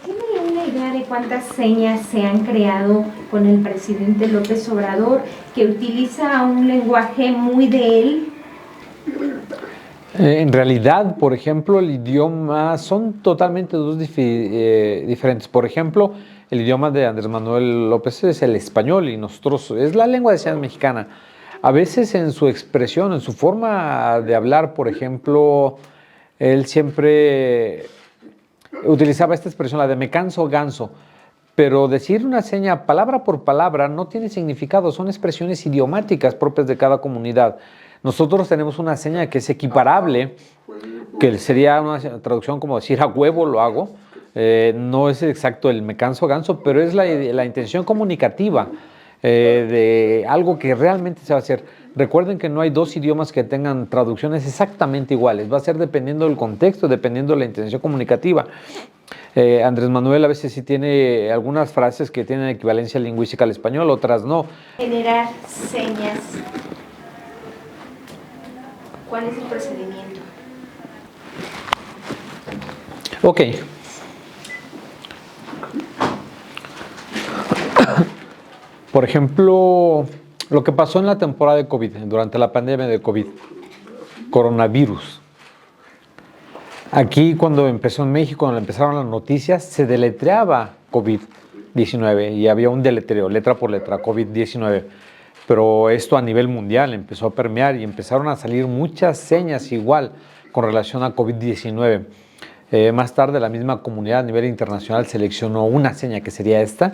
¿Tiene una idea de cuántas señas se han creado con el presidente López Obrador, que utiliza un lenguaje muy de él? En realidad, por ejemplo, el idioma son totalmente dos diferentes. Por ejemplo, el idioma de Andrés Manuel López es el español y nosotros es la lengua de señas mexicana. A veces en su expresión, en su forma de hablar, por ejemplo, él siempre utilizaba esta expresión, la de me canso ganso, pero decir una seña palabra por palabra no tiene significado, son expresiones idiomáticas propias de cada comunidad. Nosotros tenemos una seña que es equiparable, que sería una traducción como decir a huevo lo hago. No es exacto el me canso ganso, pero es la intención comunicativa de algo que realmente se va a hacer. Recuerden que no hay dos idiomas que tengan traducciones exactamente iguales. Va a ser dependiendo del contexto, dependiendo de la intención comunicativa. Andrés Manuel a veces sí tiene algunas frases que tienen equivalencia lingüística al español, otras no. Generar señas. ¿Cuál es el procedimiento? Ok. Por ejemplo, lo que pasó en la temporada de COVID, durante la pandemia de COVID, coronavirus. Aquí cuando empezó en México, cuando empezaron las noticias, se deletreaba COVID-19 y había un deletreo, letra por letra, COVID-19. Pero esto a nivel mundial empezó a permear y empezaron a salir muchas señas igual con relación a COVID-19. Más tarde la misma comunidad a nivel internacional seleccionó una seña que sería esta,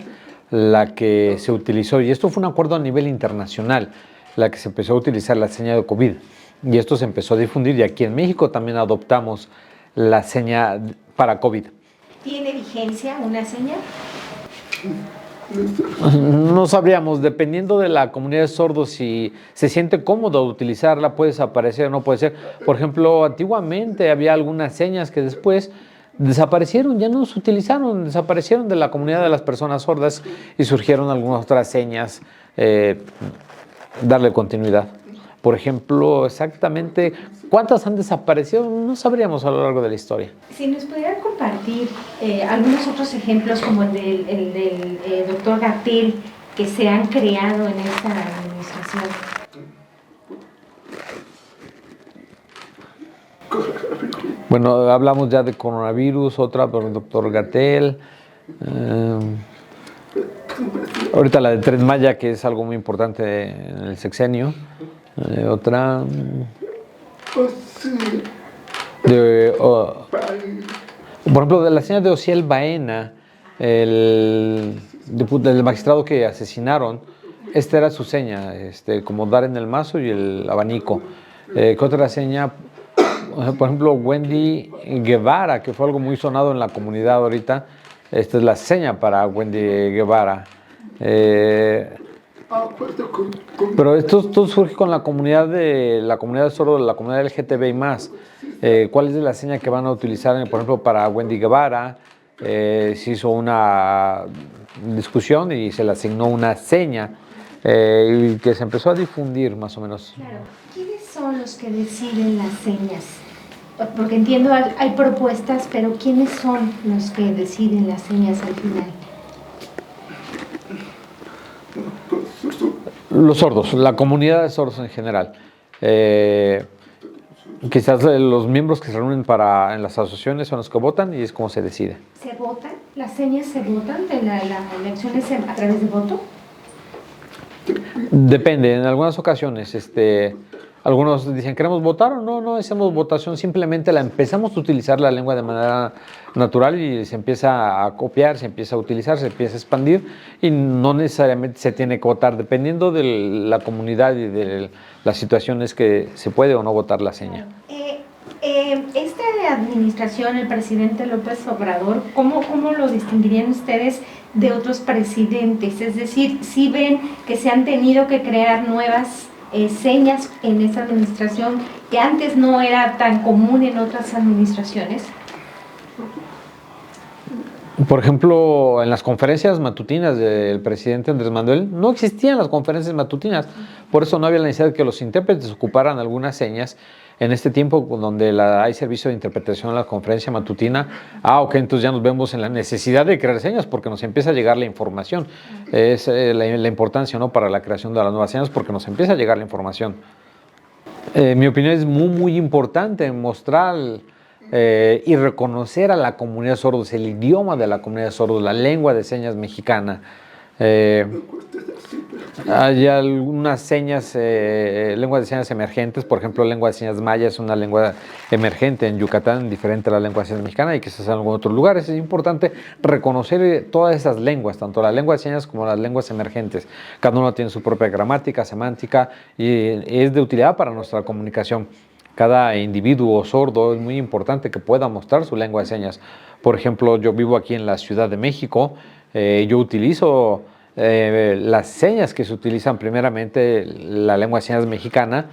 la que se utilizó, y esto fue un acuerdo a nivel internacional, la que se empezó a utilizar la seña de COVID, y esto se empezó a difundir, y aquí en México también adoptamos la seña para COVID. ¿Tiene vigencia una seña? No sabríamos, dependiendo de la comunidad de sordos, si se siente cómodo utilizarla, puede desaparecer o no puede ser. Por ejemplo, antiguamente había algunas señas que después desaparecieron, ya no se utilizaron, desaparecieron de la comunidad de las personas sordas y surgieron algunas otras señas, darle continuidad. Por ejemplo, exactamente cuántas han desaparecido, no sabríamos a lo largo de la historia. Si nos pudiera compartir algunos otros ejemplos como el del doctor Gatell, que se han creado en esta administración. Bueno, hablamos ya de coronavirus, otra por el doctor Gatell. Ahorita la de Tren Maya, que es algo muy importante en el sexenio. Otra. Por ejemplo, de la señal de Ociel Baena, el magistrado que asesinaron, esta era su seña, como dar en el mazo y el abanico. ¿Qué otra seña? Por ejemplo, Wendy Guevara, que fue algo muy sonado en la comunidad ahorita. Esta es la seña para Wendy Guevara. Pero esto surge con la comunidad de sordo, la comunidad LGTBI más. ¿Cuál es la seña que van a utilizar, por ejemplo, para Wendy Guevara? Se hizo una discusión y se le asignó una seña y que se empezó a difundir más o menos. Claro. ¿Quiénes son los que deciden las señas? Porque entiendo, hay propuestas, pero ¿quiénes son los que deciden las señas al final? Los sordos, la comunidad de sordos en general. Quizás los miembros que se reúnen en las asociaciones son los que votan y es como se decide. ¿Se votan? ¿Las señas se votan de las elecciones a través de voto? Depende, en algunas ocasiones, algunos dicen, ¿queremos votar o no? No hacemos votación, simplemente empezamos a utilizar la lengua de manera natural y se empieza a copiar, se empieza a utilizar, se empieza a expandir y no necesariamente se tiene que votar, dependiendo de la comunidad y de las situaciones que se puede o no votar la seña. Esta administración, el presidente López Obrador, ¿cómo lo distinguirían ustedes de otros presidentes? Es decir, ¿sí ven que se han tenido que crear nuevas señas en esta administración que antes no era tan común en otras administraciones? Por ejemplo, en las conferencias matutinas del presidente Andrés Manuel, no existían las conferencias matutinas, por eso no había la necesidad de que los intérpretes ocuparan algunas señas. En este tiempo donde hay servicio de interpretación en la conferencia matutina, ok, entonces ya nos vemos en la necesidad de crear señas porque nos empieza a llegar la información. Es la importancia, ¿no?, para la creación de las nuevas señas, porque nos empieza a llegar la información. Mi opinión es muy importante mostrar y reconocer a la comunidad de sordos, el idioma de la comunidad de sordos, la lengua de señas mexicana. Hay algunas señas, lenguas de señas emergentes, por ejemplo, lengua de señas maya es una lengua emergente en Yucatán, diferente a la lengua de señas mexicana y quizás en algunos otros lugares. Es importante reconocer todas esas lenguas, tanto la lengua de señas como las lenguas emergentes. Cada uno tiene su propia gramática, semántica y es de utilidad para nuestra comunicación. Cada individuo sordo es muy importante que pueda mostrar su lengua de señas. Por ejemplo, yo vivo aquí en la Ciudad de México, yo utilizo las señas que se utilizan primeramente, la lengua de señas mexicana.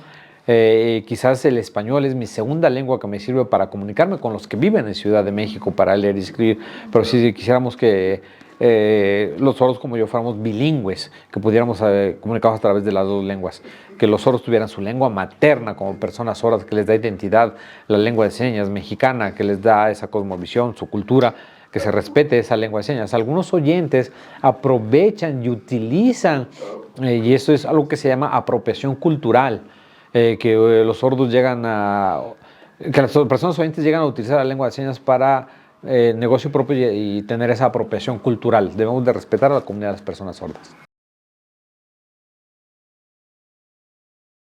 Quizás el español es mi segunda lengua que me sirve para comunicarme con los que viven en Ciudad de México, para leer y escribir. Pero si quisiéramos que los sordos como yo fuéramos bilingües, que pudiéramos comunicarnos a través de las dos lenguas, que los sordos tuvieran su lengua materna como personas sordas, que les da identidad, la lengua de señas mexicana, que les da esa cosmovisión, su cultura, que se respete esa lengua de señas. Algunos oyentes aprovechan y utilizan, y eso es algo que se llama apropiación cultural, que los sordos llegan que las personas oyentes llegan a utilizar la lengua de señas para negocio propio y tener esa apropiación cultural. Debemos de respetar a la comunidad de las personas sordas.